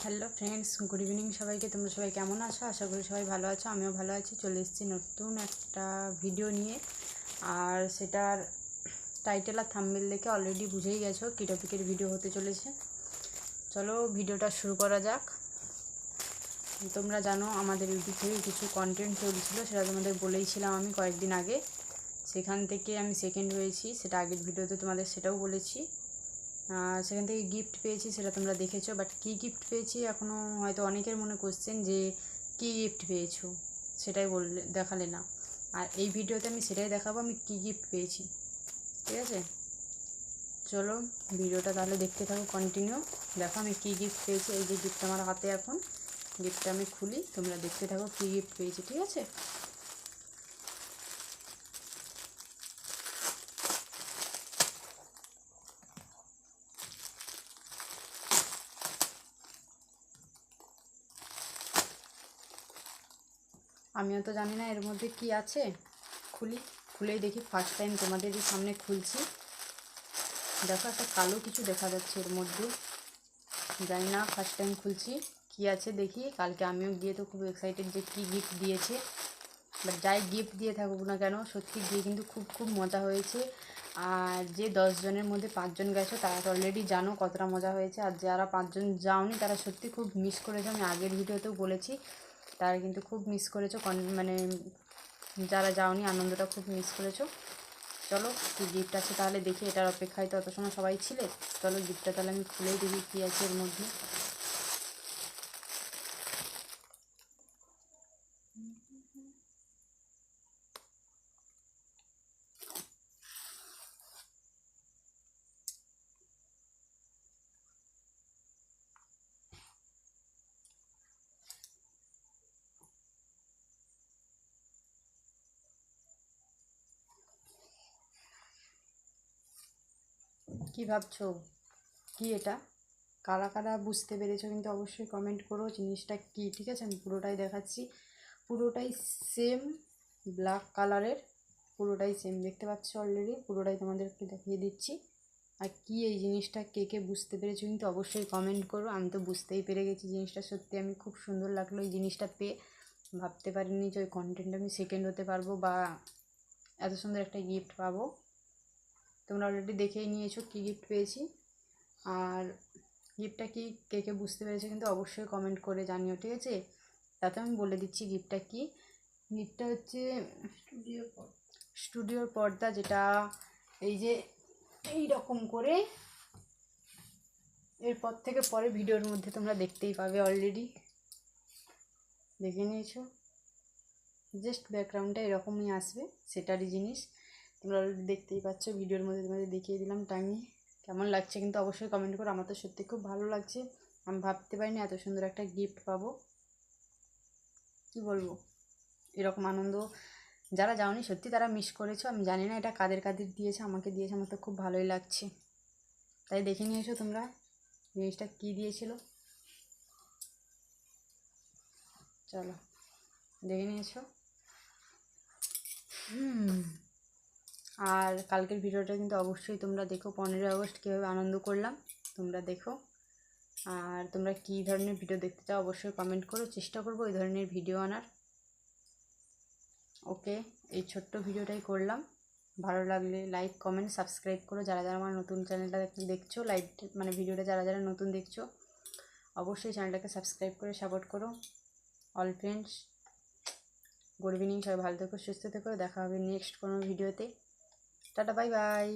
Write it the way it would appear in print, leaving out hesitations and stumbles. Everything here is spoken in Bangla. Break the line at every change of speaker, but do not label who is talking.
হ্যালো ফ্রেন্ডস, গুড ইভিনিং সবাইকে। তোমরা সবাই কেমন আছো? আশা করি সবাই ভালো আছো। আমিও ভালো আছি। চলে এসেছি নতুন একটা ভিডিও নিয়ে। আর সেটার টাইটেল আর থাম্বনেল দেখে অলরেডি বুঝেই গেছো কী টপিকের ভিডিও হতে চলেছে। চলো ভিডিওটা শুরু করা যাক। তোমরা জানো আমাদের ইউটিউব থেকে কিছু কন্টেন্ট চলছিল, সেটা তোমাদের বলেইছিলাম আমি কয়েকদিন আগে। সেখান থেকে আমি সেকেন্ড হয়েছি, সেটা আগের ভিডিওতে তোমাদের সেটাও বলেছি। সেখান থেকে গিফট পেয়েছি, সেটা তোমরা দেখেছো। বাট কী গিফট পেয়েছি এখনও হয়তো অনেকের মনে কোশ্চেন যে কী গিফট পেয়েছো, সেটাই দেখালে না। আর এই ভিডিওতে আমি সেটাই দেখাবো আমি কী গিফট পেয়েছি। ঠিক আছে, চলো ভিডিওটা তাহলে দেখতে থাকো কন্টিনিউ। দেখো আমি কী গিফট পেয়েছি। এই যে গিফট আমার হাতে, এখন গিফটটা আমি খুলি, তোমরা দেখতে থাকো কী গিফট পেয়েছি। ঠিক আছে, আমিও তো জানি না এর মধ্যে কি আছে। খুলেই দেখি, ফার্স্ট টাইম তোমাদেরই সামনে খুলছি। দেখো একটা কালো কিছু দেখা যাচ্ছে এর মধ্যে, জানি না, ফার্স্ট টাইম খুলছি। কি আছে দেখি। কালকে আমিও গিয়ে তো খুব এক্সাইটেড যে কী গিফট দিয়েছে। বাট যাই গিফট দিয়ে থাকুক না কেন, সত্যি গিয়ে কিন্তু খুব খুব মজা হয়েছে। আর যে 10 জনের মধ্যে 5 জন গেছো তারা তো অলরেডি জানো কতটা মজা হয়েছে। আর যারা 5 জন যাওনি তারা সত্যি খুব মিস করেছো। আমি আগের ভিডিওতেও বলেছি, তারা কিন্তু খুব মিস করেছো। মানে যারা যাওনি আনন্দটা খুব মিস করেছো। চলো কী গিফট আছে তাহলে দেখি। এটার অপেক্ষায় তো অত সময় সবাই ছিলে। চলো গিফটটা তাহলে আমি খুলেই দেখি কী আছে এর মধ্যে। কী ভাবছো কি এটা? কারা কারা বুঝতে পেরেছো কিন্তু অবশ্যই কমেন্ট করো জিনিসটা কি। ঠিক আছে, আমি পুরোটাই দেখাচ্ছি। পুরোটাই সেম ব্ল্যাক কালারের, পুরোটাই সেম দেখতে পাচ্ছ অলরেডি। পুরোটাই তোমাদেরকে দেখিয়ে দিচ্ছি। আর কি এই জিনিসটা কে কে বুঝতে পেরেছো কিন্তু অবশ্যই কমেন্ট করো। আমি তো বুঝতেই পেরে গেছি জিনিসটা। সত্যি আমি খুব সুন্দর লাগলো এই জিনিসটা পেয়ে। ভাবতে পারিনি যে ওই কন্টেন্টে আমি সেকেন্ড হতে পারবো বা এত সুন্দর একটা গিফট পাবো। তোমরা অলরেডি দেখেই নিয়েছো কী গিফট পেয়েছি। আর গিফটটা কি কে কে বুঝতে পেরেছে কিন্তু অবশ্যই কমেন্ট করে জানিও। ঠিক আছে, তাতে আমি বলে দিচ্ছি গিফটটা কি। গিফটটা হচ্ছে স্টুডিওর পর্দা, যেটা এই যে এই রকম করে এরপর থেকে পরে ভিডিওর মধ্যে তোমরা দেখতেই পাবে। অলরেডি দেখে নিয়েছো, জাস্ট ব্যাকগ্রাউন্ডটা এরকমই আসবে, সেটারই জিনিস। তোমরা অলরেডি দেখতেই পাচ্ছ, ভিডিওর মধ্যে তোমাদের দেখিয়ে দিলাম টাঙিয়ে। কেমন লাগছে কিন্তু অবশ্যই কমেন্ট করো। আমার তো সত্যি খুব ভালো লাগছে। আমি ভাবতে পারিনি এত সুন্দর একটা গিফট পাবো। কি বলবো, এরকম আনন্দ যারা যাওনি সত্যি তারা মিস করেছো। আমি জানি না এটা কাদের কাদের দিয়েছে, আমাকে দিয়েছে। আমার তো খুব ভালোই লাগছে। তাই দেখে নিয়েছো তোমরা জিনিসটা কী দিয়েছিল। চলো দেখে নিয়েছো। আর কালকের ভিডিওটা কিন্তু অবশ্যই তোমরা দেখো। 15ই আগস্ট কীভাবে আনন্দ করলাম তোমরা দেখো। আর তোমরা কী ধরনের ভিডিও দেখতে চাও অবশ্যই কমেন্ট করো, চেষ্টা করবো ওই ধরনের ভিডিও আনার। ওকে, এই ছোট্ট ভিডিওটাই করলাম। ভালো লাগলে লাইক কমেন্ট সাবস্ক্রাইব করো। যারা যারা আমার নতুন চ্যানেলটা দেখছো, লাইভ মানে ভিডিওটা যারা যারা নতুন দেখছো, অবশ্যই চ্যানেলটাকে সাবস্ক্রাইব করে সাপোর্ট করো। অল ফ্রেন্ডস, গুড ইভিনিং, সবাই ভালো থেকো, সুস্থ থেকো। দেখা হবে নেক্সট কোনো ভিডিওতে। Tata, bye bye.